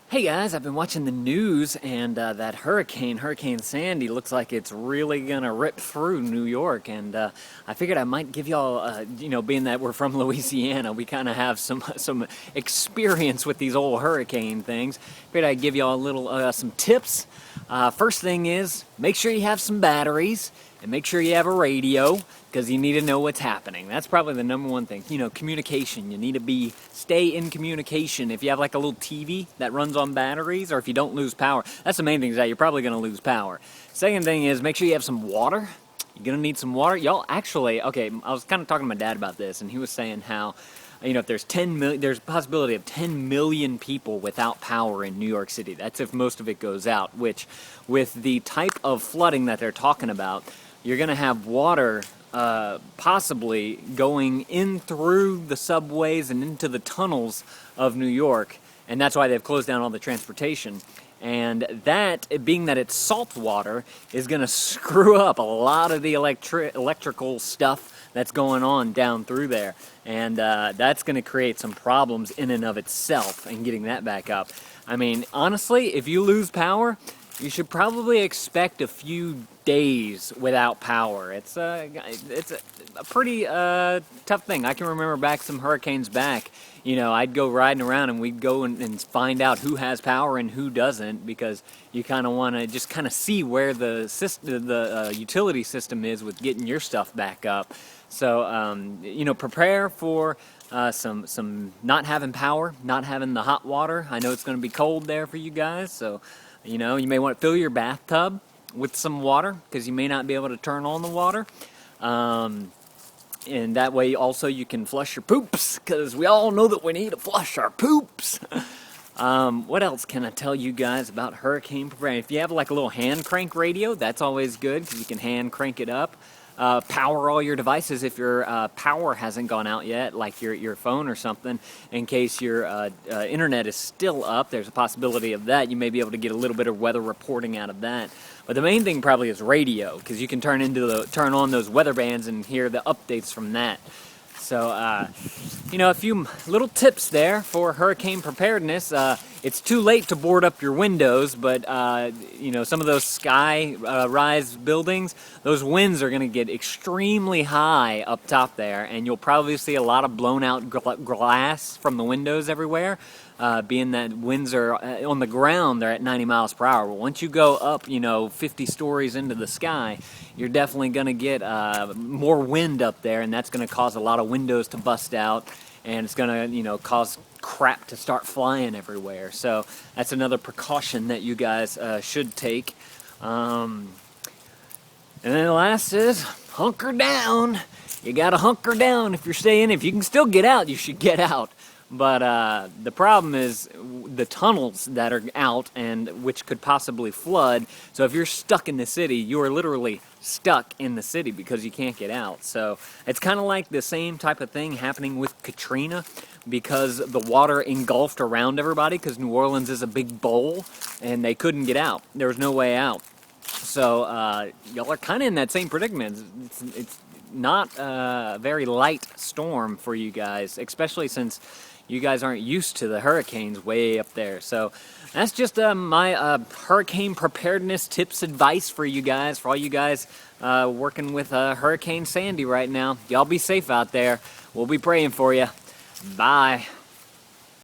Hey guys, I've been watching the news and that Hurricane Sandy, looks like it's really gonna rip through New York. And I figured I might give y'all, being that we're from Louisiana, we kind of have some experience with these old hurricane things. Figured I'd give y'all a little some tips. First thing is, make sure you have some batteries and make sure you have a radio, because you need to know what's happening. That's probably the number one thing. Communication. You need to stay in communication. If you have like a little TV that runs on batteries, or if you don't lose power, that's the main thing, is that you're probably going to lose power. Second thing is, make sure you have some water. You're going to need some water. Y'all, actually, okay, I was kind of talking to my dad about this, and he was saying how, if there's 10 million, there's a possibility of 10 million people without power in New York City. That's if most of it goes out, which, with the type of flooding that they're talking about, you're going to have water possibly going in through the subways and into the tunnels of New York, and that's why they've closed down all the transportation. And that, being that it's salt water, is going to screw up a lot of the electrical stuff that's going on down through there, and that's going to create some problems in and of itself, and getting that back up. I mean, honestly, if you lose power, you should probably expect a few days without power. It's a pretty tough thing. I can remember back some hurricanes back, I'd go riding around and we'd go and find out who has power and who doesn't, because you kind of want to just kind of see where the utility system is with getting your stuff back up. So, prepare for some not having power, not having the hot water. I know it's going to be cold there for you guys, so you may want to fill your bathtub with some water, because you may not be able to turn on the water. And that way also you can flush your poops, because we all know that we need to flush our poops. What else can I tell you guys about hurricane preparedness? If you have like a little hand crank radio, that's always good, because you can hand crank it up. Power all your devices if your power hasn't gone out yet, like your phone or something, in case your internet is still up. There's a possibility of that. You may be able to get a little bit of weather reporting out of that. But the main thing probably is radio, because you can turn on those weather bands and hear the updates from that. So, a few little tips there for hurricane preparedness. It's too late to board up your windows, but, some of those sky-rise buildings, those winds are going to get extremely high up top there, and you'll probably see a lot of blown-out glass from the windows everywhere, being that winds are on the ground, they're at 90 miles per hour. But once you go up, 50 stories into the sky, you're definitely going to get more wind up there, and that's going to cause a lot of windows to bust out, and it's going to, cause crap to start flying everywhere. So that's another precaution that you guys should take. And then the last is hunker down. You got to hunker down if you're staying. If you can still get out, you should get out. But the problem is the tunnels that are out, and which could possibly flood. So if you're stuck in the city, you are literally stuck in the city because you can't get out. So it's kind of like the same type of thing happening with Katrina, because the water engulfed around everybody, because New Orleans is a big bowl and they couldn't get out. There was no way out. So y'all are kind of in that same predicament. It's not a very light storm for you guys, especially since you guys aren't used to the hurricanes way up there. So that's just my hurricane preparedness tips, advice for you guys, for all you guys working with Hurricane Sandy right now. Y'all be safe out there. We'll be praying for you. Bye.